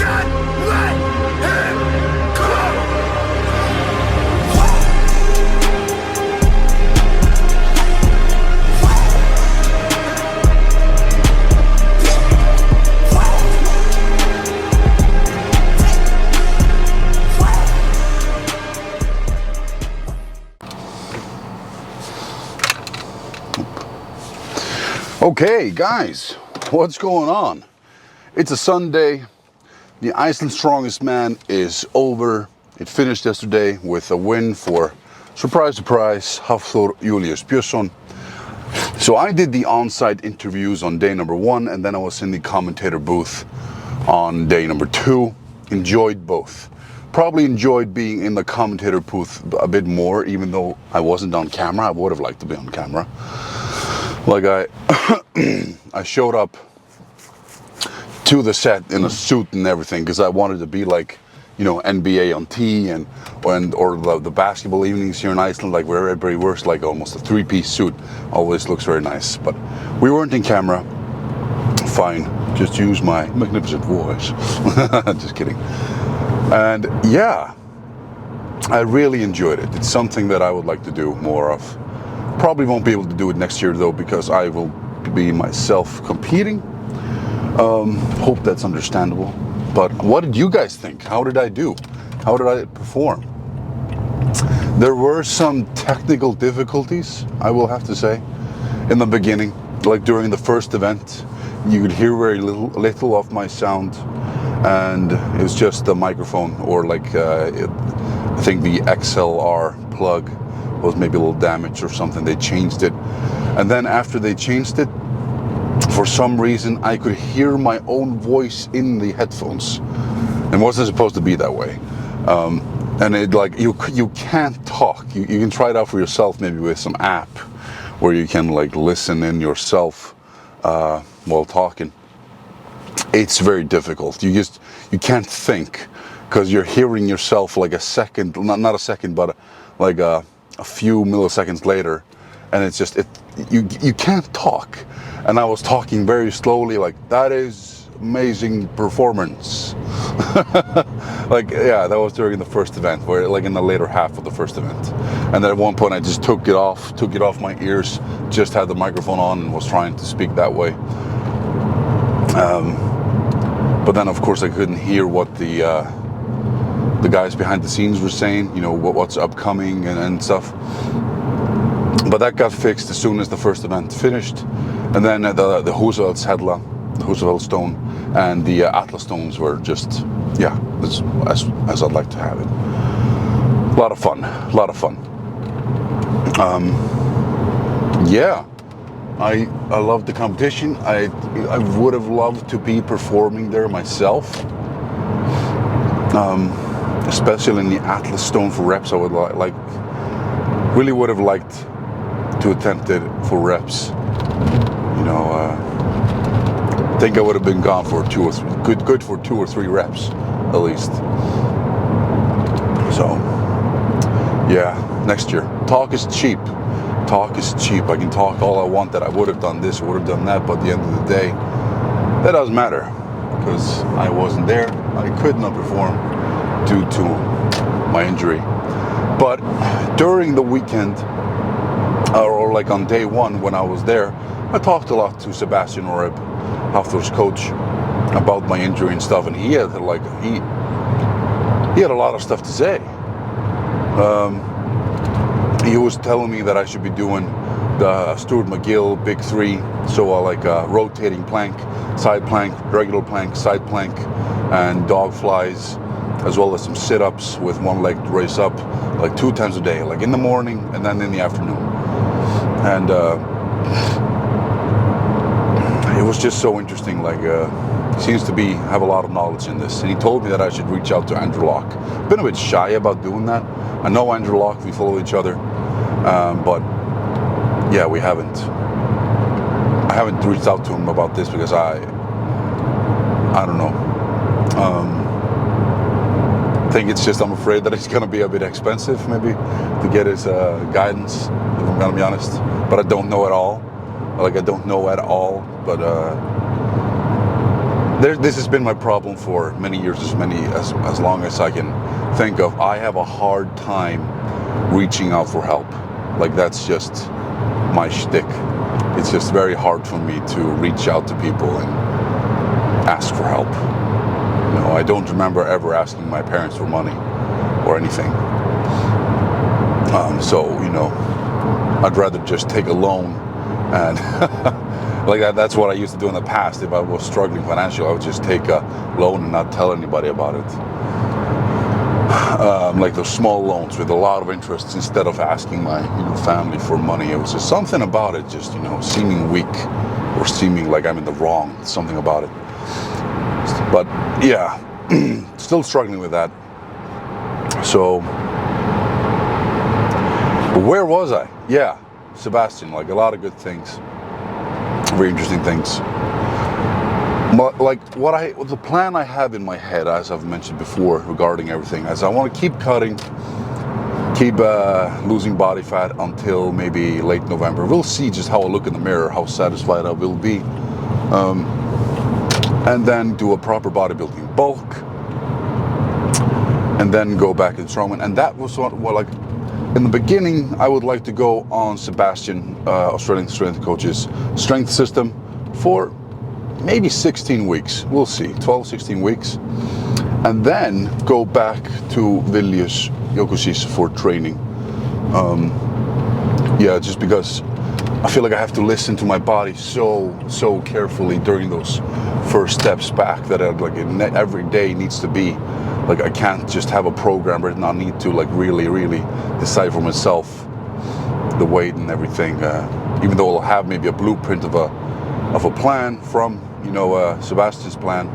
Just let him go. Okay, guys, what's going on? It's a Sunday. The Iceland's Strongest Man is over. It finished yesterday with a win for, surprise, surprise, Hafþór Julius Björnsson. So I did the on-site interviews on day number 1, and then I was in the commentator booth on day number 2. Enjoyed both. Probably enjoyed being in the commentator booth a bit more, even though I wasn't on camera. I would have liked to be on camera. Like I showed up to the set in a suit and everything because I wanted to be like, you know, NBA on T or the basketball evenings here in Iceland, like where everybody wears like almost a 3-piece suit. Always looks very nice. But we weren't in camera. Fine, just use my magnificent voice. Just kidding. And yeah, I really enjoyed it. It's something that I would like to do more of. Probably won't be able to do it next year though, because I will be myself competing. Hope that's understandable. But what did you guys think? How did I do? How did I perform? There were some technical difficulties, I will have to say, in the beginning. Like during the first event, you could hear very little of my sound, and it was just the microphone, or like I think the XLR plug was maybe a little damaged or something. They changed it, and then after they changed it, for some reason I could hear my own voice in the headphones. It wasn't supposed to be that way. And it like you can't talk. You can try it out for yourself, maybe with some app where you can like listen in yourself while talking. It's very difficult. You can't think because you're hearing yourself like a second, not a second, but like a few milliseconds later, and it's just you can't talk. And I was talking very slowly, like, that is amazing performance. Like, yeah, that was during the first event, where like in the later half of the first event. And then at one point I just took it off my ears, just had the microphone on and was trying to speak that way. But then of course I couldn't hear what the guys behind the scenes were saying, you know, what's upcoming and stuff. But that got fixed as soon as the first event finished. And then the Húsafellshella, the Húsafell stone, and the Atlas stones were just, yeah, as I'd like to have it. A lot of fun. Yeah, I loved the competition. I would have loved to be performing there myself. Especially in the Atlas stone for reps, I would really would have liked to attempt it for reps. You know, I think I would have been gone for good for 2 or 3 reps at least. So yeah, next year. Talk is cheap. I can talk all I want, that I would have done this, would have done that, but at the end of the day, that doesn't matter because I wasn't there. I could not perform due to my injury. But during the weekend, or like on day 1 when I was there, I talked a lot to Sebastian Oreb, Hafþór's coach, about my injury and stuff, and he had a lot of stuff to say. He was telling me that I should be doing the Stuart McGill Big 3, so like a rotating plank, side plank, regular plank, side plank, and dog flies, as well as some sit-ups with one leg to raise up, like 2 times a day, like in the morning and then in the afternoon. And it was just so interesting. Like he seems to have a lot of knowledge in this, and he told me that I should reach out to Andrew Locke. Been a bit shy about doing that. I know Andrew Locke, we follow each other, but yeah, I haven't reached out to him about this because I don't know. I think it's just I'm afraid that it's gonna be a bit expensive maybe to get his guidance, if I'm gonna be honest. But I don't know at all. Like I don't know at all. But this has been my problem for many years, as long as I can think of. I have a hard time reaching out for help. Like, that's just my shtick. It's just very hard for me to reach out to people and ask for help. You know, I don't remember ever asking my parents for money or anything. So, you know, I'd rather just take a loan and like that's what I used to do in the past. If I was struggling financially, I would just take a loan and not tell anybody about it. Like those small loans with a lot of interest, instead of asking my family for money. It was just something about it, just seeming weak or seeming like I'm in the wrong. Something about it. But yeah, still struggling with that. So where was I? Yeah, Sebastian. Like, a lot of good things, very interesting things. But like the plan I have in my head, as I've mentioned before, regarding everything, is I want to keep cutting, keep losing body fat until maybe late November. We'll see just how I look in the mirror, how satisfied I will be, and then do a proper bodybuilding bulk, and then go back in strongman. And that was what like in the beginning, I would like to go on Sebastian, Australian strength coach's strength system for maybe 16 weeks. We'll see, 12, 16 weeks. And then go back to Vilnius Jokusis for training. Yeah, just because I feel like I have to listen to my body so carefully during those first steps back, that every day needs to be like, I can't just have a program written. I need to like really decide for myself the weight and everything. Even though I'll have maybe a blueprint of a plan from Sebastian's plan,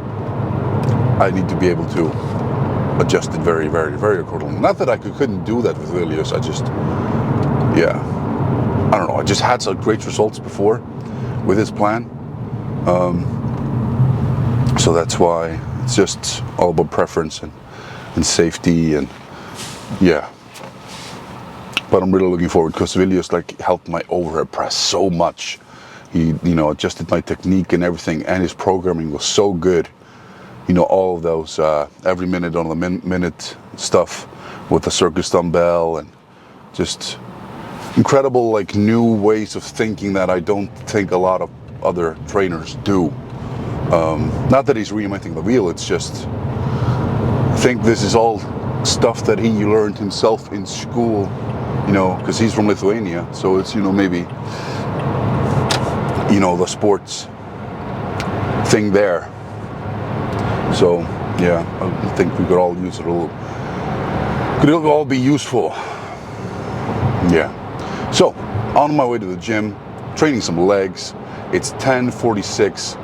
I need to be able to adjust it very accordingly. Not that I couldn't do that with Vilnius. I just, yeah, I don't know. I just had some great results before with his plan. So that's why it's just all about preference and safety, and yeah. But I'm really looking forward, because Vilnius like helped my overhead press so much. He adjusted my technique and everything, and his programming was so good. All of those every minute on the minute stuff with the circus dumbbell, and just incredible like new ways of thinking that I don't think a lot of other trainers do. Not that he's reinventing the wheel, it's just, I think this is all stuff that he learned himself in school, because he's from Lithuania, so it's, maybe, the sports thing there. So, yeah, I think we could all use it a little, could all be useful. Yeah. So, on my way to the gym, training some legs. It's 10:46.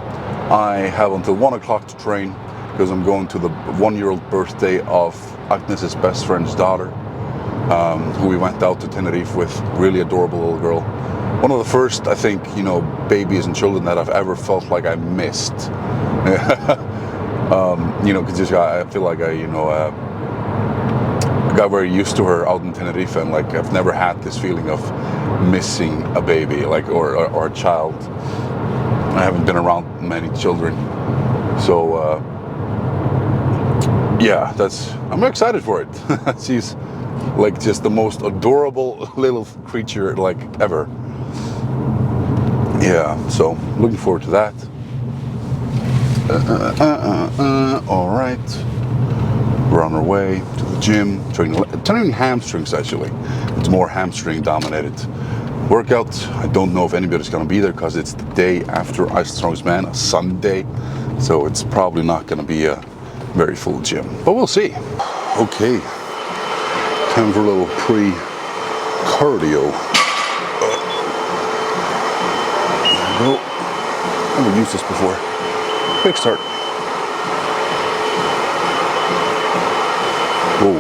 I have until 1 o'clock to train, because I'm going to the 1-year-old birthday of Agnes's best friend's daughter, who we went out to Tenerife with. Really adorable little girl. One of the first, I think, babies and children that I've ever felt like I missed. Because I feel like I got very used to her out in Tenerife, and like I've never had this feeling of missing a baby, like or a child. I haven't been around many children, so yeah, I'm excited for it. She's like just the most adorable little creature like ever. Yeah, so looking forward to that. All right, we're on our way to the gym, training hamstrings. Actually, it's more hamstring dominated workout. I don't know if anybody's gonna be there, because it's the day after Iceland Strongest Man, a Sunday, so it's probably not gonna be a very full gym, but we'll see. Okay, time for a little pre-cardio. There we go. Never used this before. Quick start. Whoa.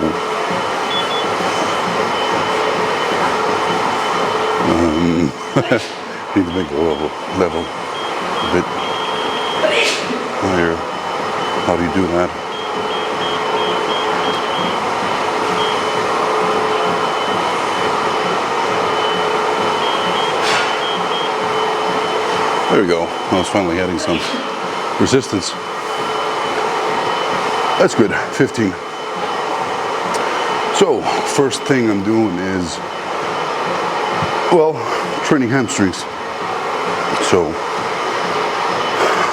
Need to make it a level a bit higher. How do you do that? There we go. I was finally adding some resistance. That's good, 15. So, first thing I'm doing is, well, training hamstrings. So,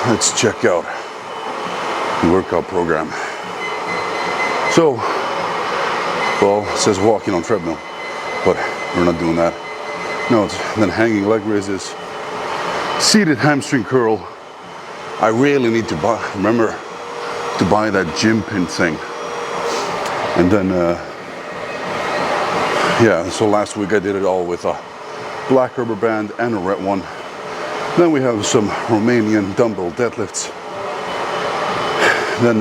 let's check out the workout program. So, well, it says walking on treadmill, but we're not doing that. No, it's then hanging leg raises, seated hamstring curl. I really need to remember to buy that gym pin thing. And then, yeah, so last week I did it all with a black rubber band and a red one. Then we have some Romanian dumbbell deadlifts. Then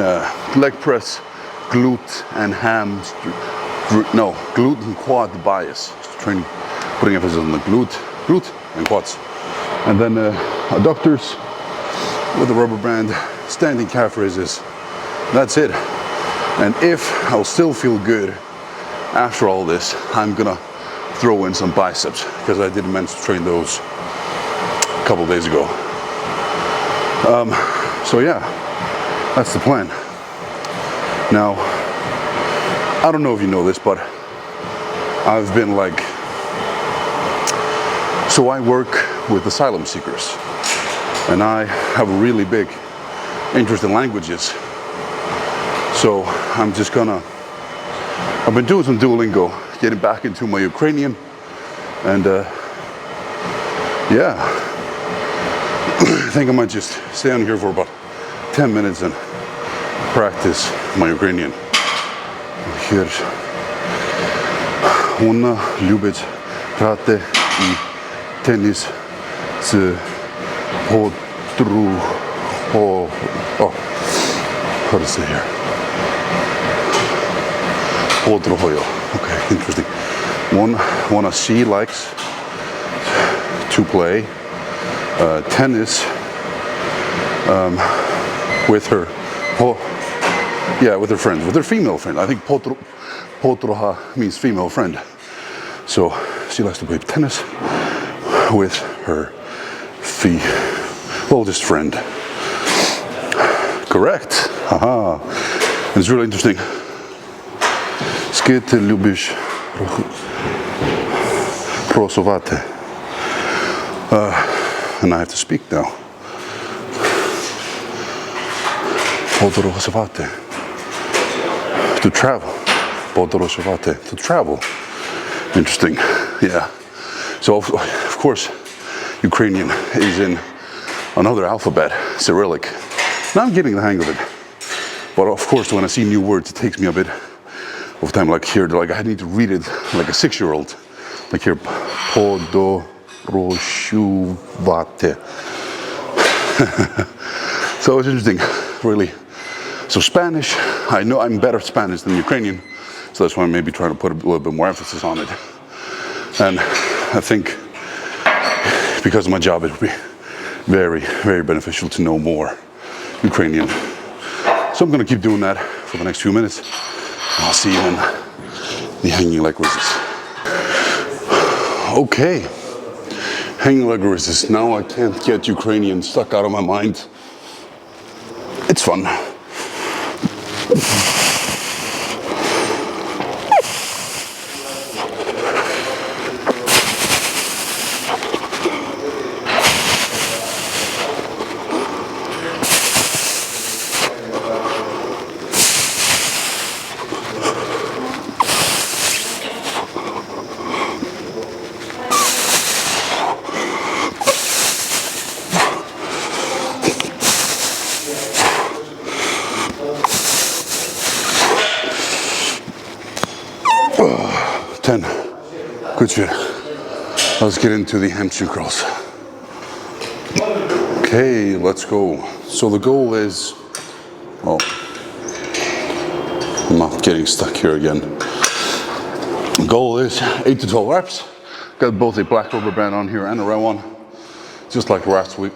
leg press, glute and glute and quad bias. Training, putting emphasis on the glute and quads. And then adductors with a rubber band, standing calf raises. That's it. And if I'll still feel good after all this, I'm gonna throw in some biceps because I did men's train those a couple days ago. So yeah, that's the plan. Now, I don't know if you know this, but I've been like, so I work with asylum seekers, and I have a really big interest in languages. So I'm just gonna, I've been doing some Duolingo, getting back into my Ukrainian, and yeah, I think I might just stay on here for about 10 minutes and practice my Ukrainian. Here, ona любит грати і теніс з подругою. How to say here? Podrugoyo. Okay, interesting. One she likes to play tennis with her, with her friends, with her female friend. I think podruha means female friend. So she likes to play tennis with her oldest friend. Correct. Haha. It's really interesting. Скільки ти любиш просувати? And I have to speak now. Подорожувати. To travel. Подорожувати. To travel. Interesting. Yeah. So of course, Ukrainian is in another alphabet, Cyrillic. Now I'm getting the hang of it. But of course, when I see new words, it takes me a bit of time. Like here, like I need to read it like a 6-year-old. Like here, podorozhuvate. So it's interesting, really. So Spanish, I know I'm better Spanish than Ukrainian, so that's why I'm maybe trying to put a little bit more emphasis on it. And I think because of my job, it would be very, very beneficial to know more Ukrainian. So I'm going to keep doing that for the next few minutes. I'll see you in the hanging leg raises. Okay, hanging leg raises. Now I can't get Ukrainian stuck out of my mind. It's fun. Good shit. Let's get into the hamstring curls. Okay, let's go. So the goal is, oh, I'm not getting stuck here again. The goal is 8 to 12 reps. Got both a black rubber band on here and a red one, just like last week.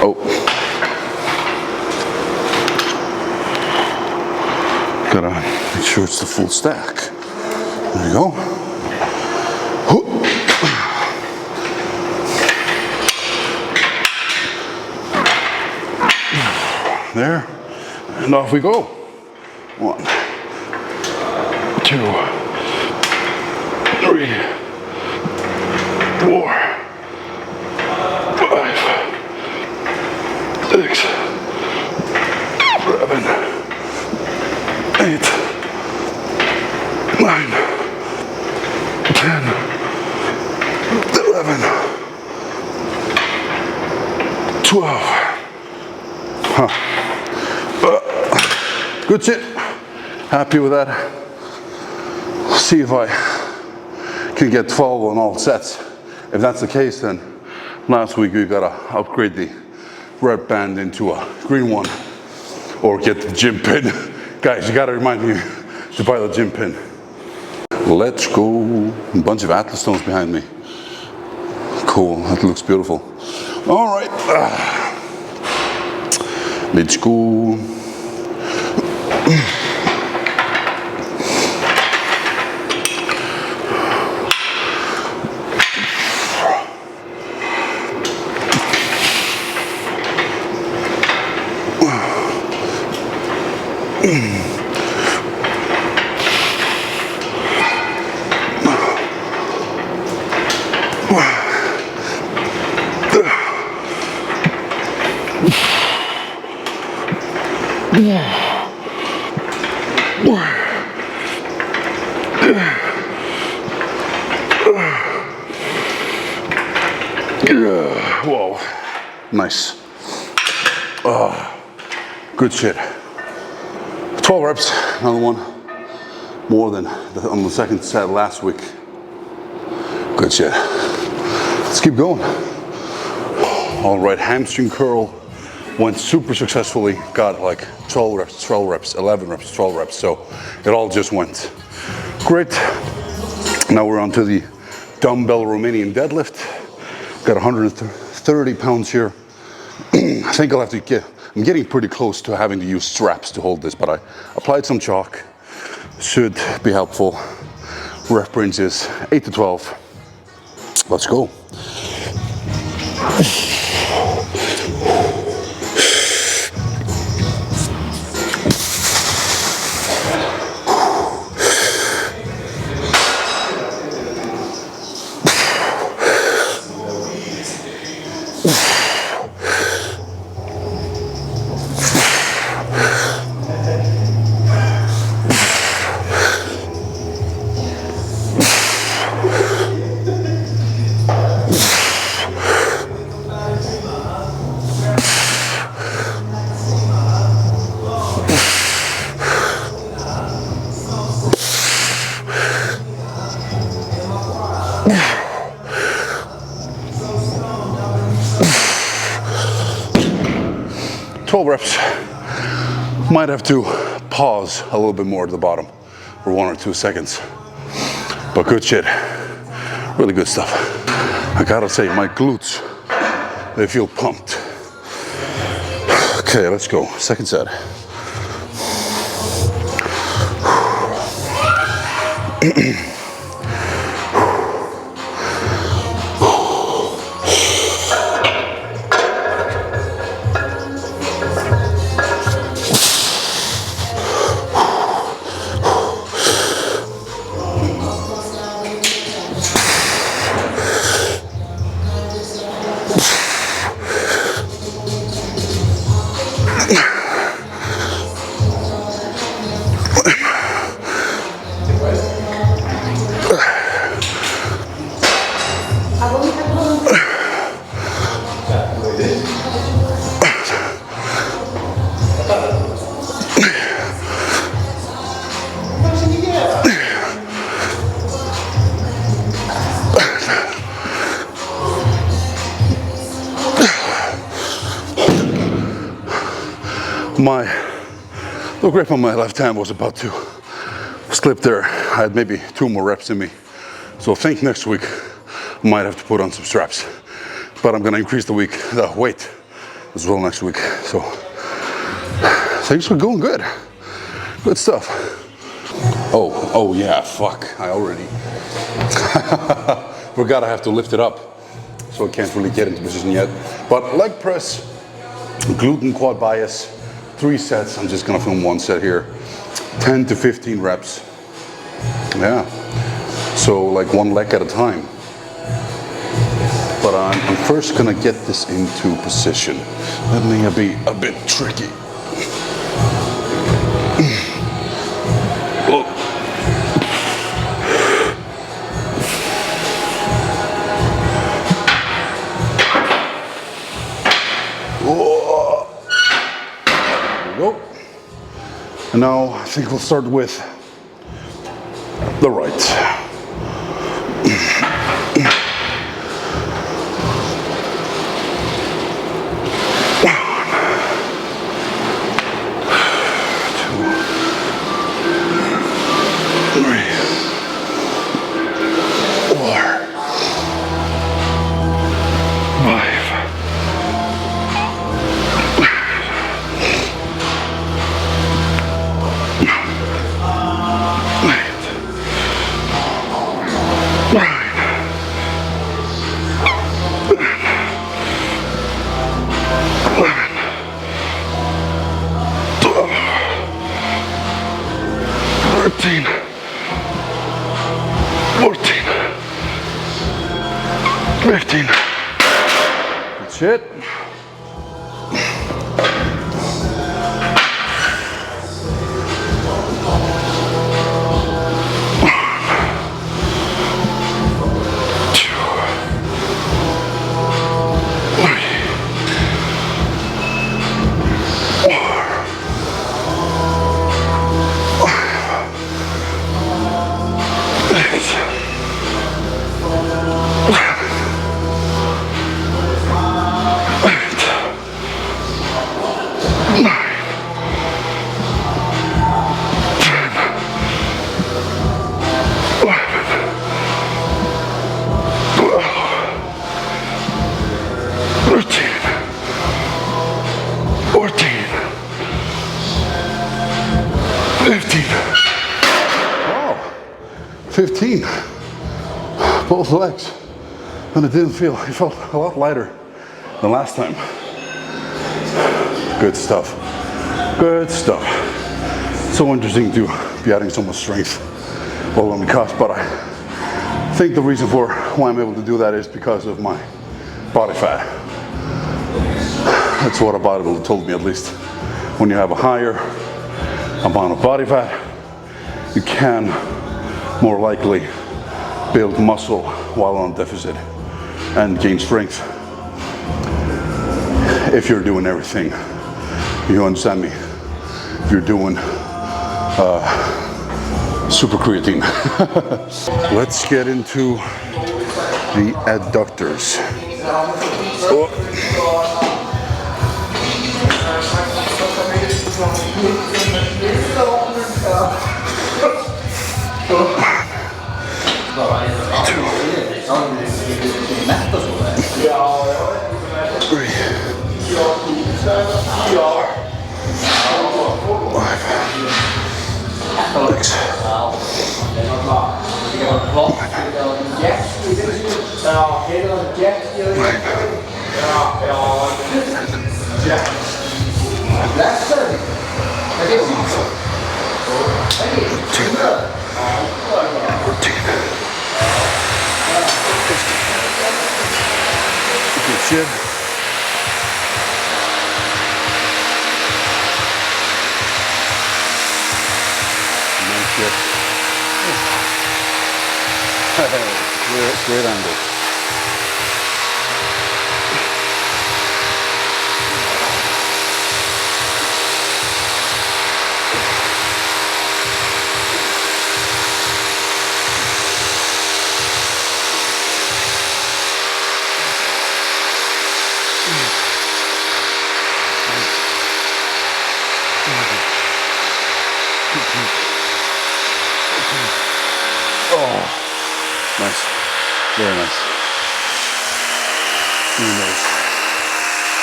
Oh. Gotta make sure it's the full stack. There you go. there, and off we go. 1, 2, 3, 4, 5, 6, 7, 8, 9, 10, 11, 12. Good shit. Happy with that. See if I can get 12 on all sets. If that's the case, then last week we gotta upgrade the rep band into a green one or get the gym pin. Guys, you gotta remind me to buy the gym pin. Let's go. A bunch of Atlas stones behind me. Cool, that looks beautiful. All right. Let's go. Whoa, nice. Good shit. 12 reps, another one. More than on the second set last week. Good shit. Let's keep going. All right, hamstring curl went super successfully. Got like 12 reps, 12 reps, 11 reps, 12 reps. So it all just went great. Now we're on to the dumbbell Romanian deadlift. Got 130 pounds here. I think I'll have to I'm getting pretty close to having to use straps to hold this, but I applied some chalk. Should be helpful. Rep range is 8 to 12. Let's go. Reps. Might have to pause a little bit more at the bottom for 1 or 2 seconds, but good shit, really good stuff. I gotta say, my glutes, they feel pumped. Okay, let's go, second set. The grip on my left hand was about to slip there. I had maybe 2 more reps in me. So I think next week I might have to put on some straps. But I'm gonna increase the weight as well next week. So things are going good. Good stuff. Oh yeah, fuck. I already forgot I have to lift it up. So I can't really get into position yet. But leg press, glute and quad bias, 3 sets. I'm just gonna film 1 set here. 10 to 15 reps. Yeah. So like 1 leg at a time. But I'm first gonna get this into position. That may be a bit tricky. Oh. Oh. There we go. And now I think we'll start with the right. That's it. Oh, 15. Both legs. And it felt a lot lighter than last time. Good stuff. Good stuff. So interesting to be adding so much strength all on the cuff, but I think the reason for why I'm able to do that is because of my body fat. That's what a bodybuilder told me, at least. When you have a higher amount of body fat, you can more likely build muscle while on deficit and gain strength if you're doing everything. You understand me? If you're doing super creatine. Let's get into the adductors. Oh. Good shit. Nice shit. Great angle. Oh, nice. Very nice. Really nice.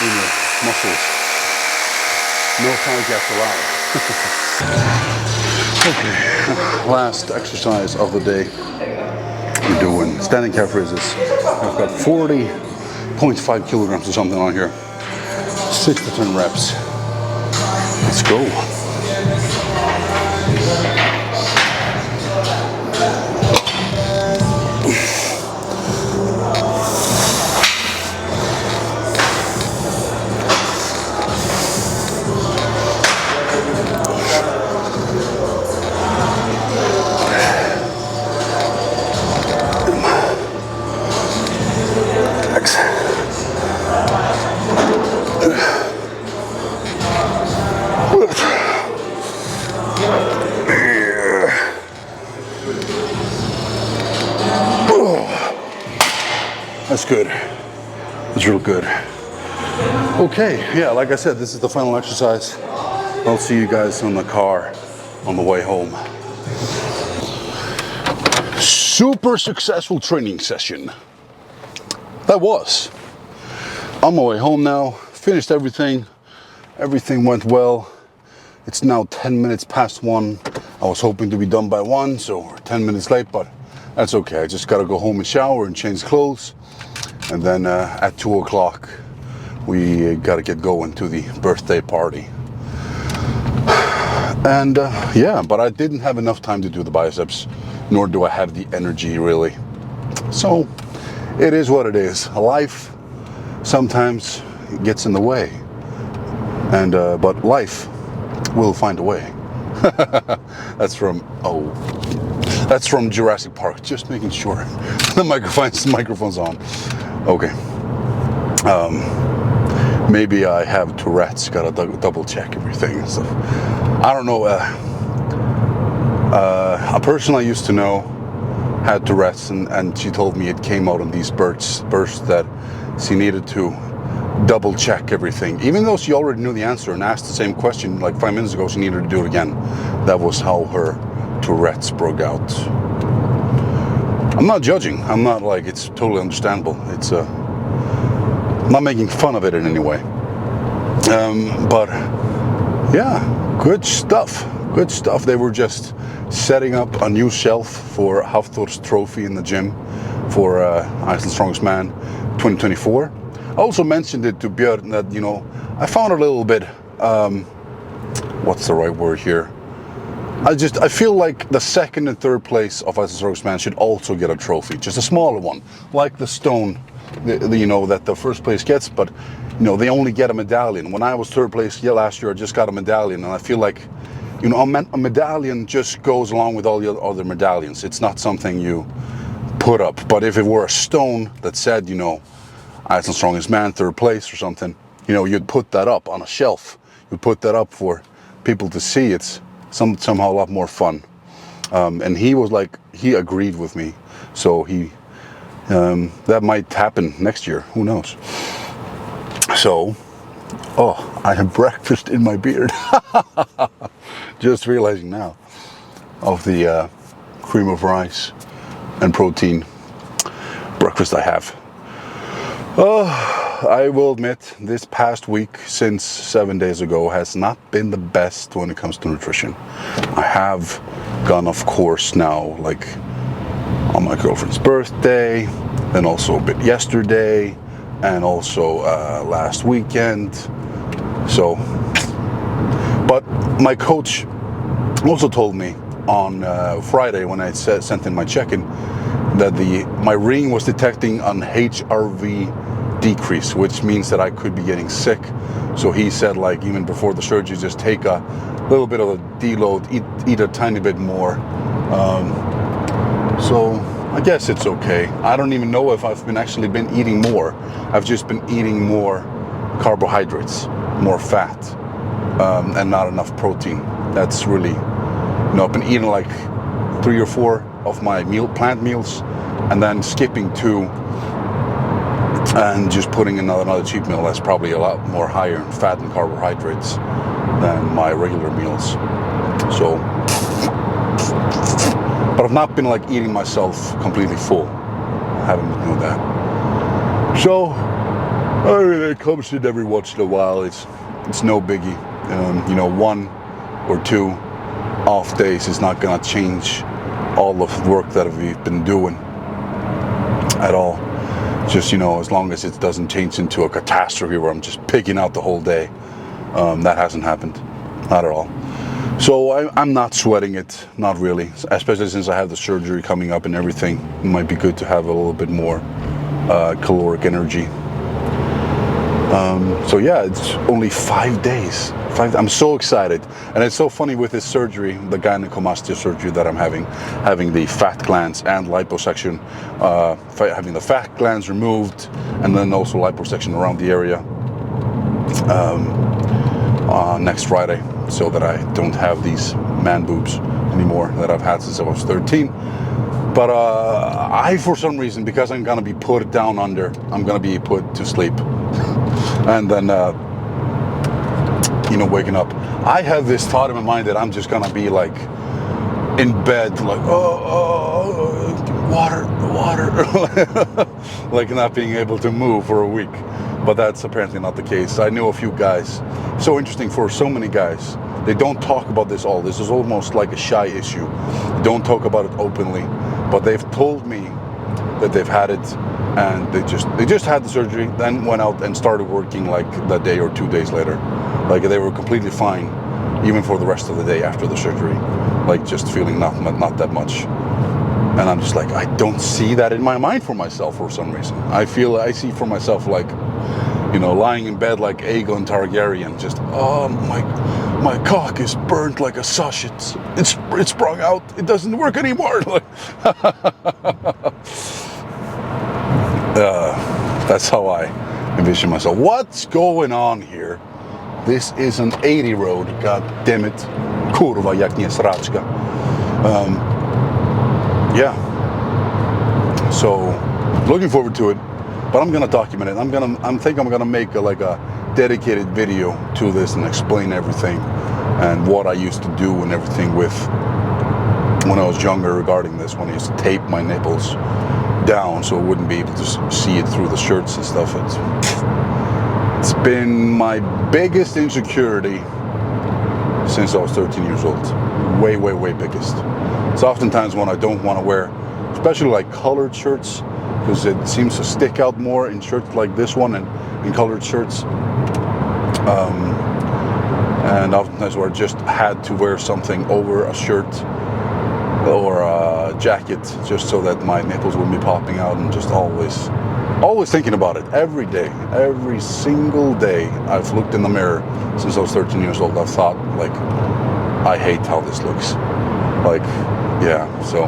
Really nice. Muscles. No thigh gaps allowed. Okay, last exercise of the day. We're doing standing calf raises. I've got 40.5 kilograms or something on here. 6 to 10 reps. Let's go. That's good. That's real good. Okay, yeah, like I said, this is the final exercise. I'll see you guys in the car on the way home. Super successful training session. That was. On my way home now, finished everything. Everything went well. It's now 10 minutes past 1. I was hoping to be done by 1, so we're 10 minutes late, but that's okay. I just gotta go home and shower and change clothes. And then at 2 o'clock, we gotta get going to the birthday party. And yeah, but I didn't have enough time to do the biceps, nor do I have the energy really. So it is what it is. Life sometimes gets in the way. And but life will find a way. That's from Jurassic Park. Just making sure the microphone's on. Okay. Maybe I have Tourette's. Gotta double check everything and stuff. I don't know. A person I used to know had Tourette's, and she told me it came out in these bursts that she needed to double check everything. Even though she already knew the answer and asked the same question like 5 minutes ago, she needed to do it again. That was how her Tourette's broke out. I'm not judging. I'm not like, it's totally understandable. It's I'm not making fun of it in any way. But yeah, good stuff. Good stuff. They were just setting up a new shelf for Hafþór's trophy in the gym for Iceland's Strongest Man 2024. I also mentioned it to Björn that, you know, I found a little bit, what's the right word here? I feel like the second and third place of Iceland's Strongest Man should also get a trophy, just a smaller one, like the stone, you know, that the first place gets, but, you know, they only get a medallion. When I was third place last year, I just got a medallion, and I feel like, you know, a medallion just goes along with all the other medallions. It's not something you put up, but if it were a stone that said, you know, Iceland's Strongest Man, third place or something, you know, you'd put that up on a shelf. You'd put that up for people to see. It's somehow a lot more fun. And he was like, he agreed with me. So that might happen next year. Who knows? So, oh, I have breakfast in my beard. Just realizing now of the cream of rice and protein breakfast I have. Oh, I will admit, this past week, since 7 days ago, has not been the best when it comes to nutrition. I have gone off course now, like on my girlfriend's birthday, and also a bit yesterday, and also last weekend. So, but my coach also told me on Friday when I sent in my check-in that my ring was detecting an HRV decrease, which means that I could be getting sick. So he said, like, even before the surgery, just take a little bit of a deload, eat a tiny bit more. So I guess it's okay. I don't even know if I've actually been eating more. I've just been eating more carbohydrates, more fat, and not enough protein. That's really, you know, I've been eating like 3 or 4 of my plant meals, and then skipping 2 and just putting in another cheat meal that's probably a lot more higher in fat and carbohydrates than my regular meals. So, but I've not been like eating myself completely full. I haven't been doing that. So, I mean, it comes in every once in a while. It's no biggie. You know, 1 or 2 off days is not gonna change all the work that we've been doing at all. Just, you know, as long as it doesn't change into a catastrophe where I'm just picking out the whole day. That hasn't happened. not at all. So I'm not sweating it, not really, especially since I have the surgery coming up and everything. It might be good to have a little bit more caloric energy. So yeah, it's only 5 days. I'm so excited, and it's so funny with this surgery, the gynecomastia surgery that I'm having the fat glands and liposuction, having the fat glands removed, and then also liposuction around the area next Friday, so that I don't have these man boobs anymore that I've had since I was 13. But I, for some reason, because I'm gonna be put down under, I'm gonna be put to sleep. And then, you know, waking up, I have this thought in my mind that I'm just gonna be like in bed, like, water, like not being able to move for a week. But that's apparently not the case. I know a few guys, so interesting for so many guys, they don't talk about this all. This is almost like a shy issue. They don't talk about it openly, but they've told me that they've had it, and they just had the surgery, then went out and started working like that day or 2 days later. Like they were completely fine, even for the rest of the day after the surgery, like just feeling not that much. And I'm just like, I don't see that in my mind for myself for some reason. I see for myself like, you know, lying in bed like Aegon Targaryen, just, oh, my cock is burnt like a sausage. It's sprung out. It doesn't work anymore. That's how I envision myself. What's going on here? This is an 80 road. God damn it. Kurwa jak nie sraczka. Yeah. So, looking forward to it. But I'm gonna document it. I'm gonna make a dedicated video to this and explain everything and what I used to do and everything with when I was younger regarding this. When I used to tape my nipples down so I wouldn't be able to see it through the shirts and stuff. It's been my biggest insecurity since I was 13 years old. Way biggest. So oftentimes when I don't want to wear, especially like colored shirts, because it seems to stick out more in shirts like this one and in colored shirts. And oftentimes where I just had to wear something over a shirt or a jacket just so that my nipples wouldn't be popping out, and just always thinking about it every day, every single day. I've looked in the mirror since I was 13 years old. I've thought, like, I hate how this looks. Like, yeah, so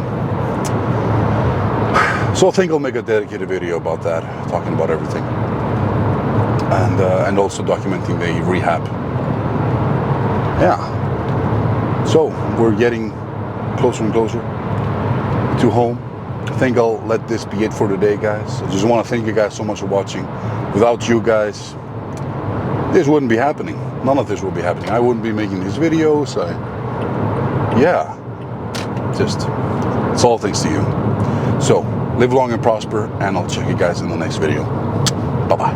I think I'll make a dedicated video about that, talking about everything, and also documenting the rehab. Yeah. So we're getting closer and closer to home. I think I'll let this be it for today, guys. I just want to thank you guys so much for watching. Without you guys, this wouldn't be happening. None of this would be happening. I wouldn't be making these videos. It's all thanks to you. So live long and prosper, and I'll check you guys in the next video. Bye-bye.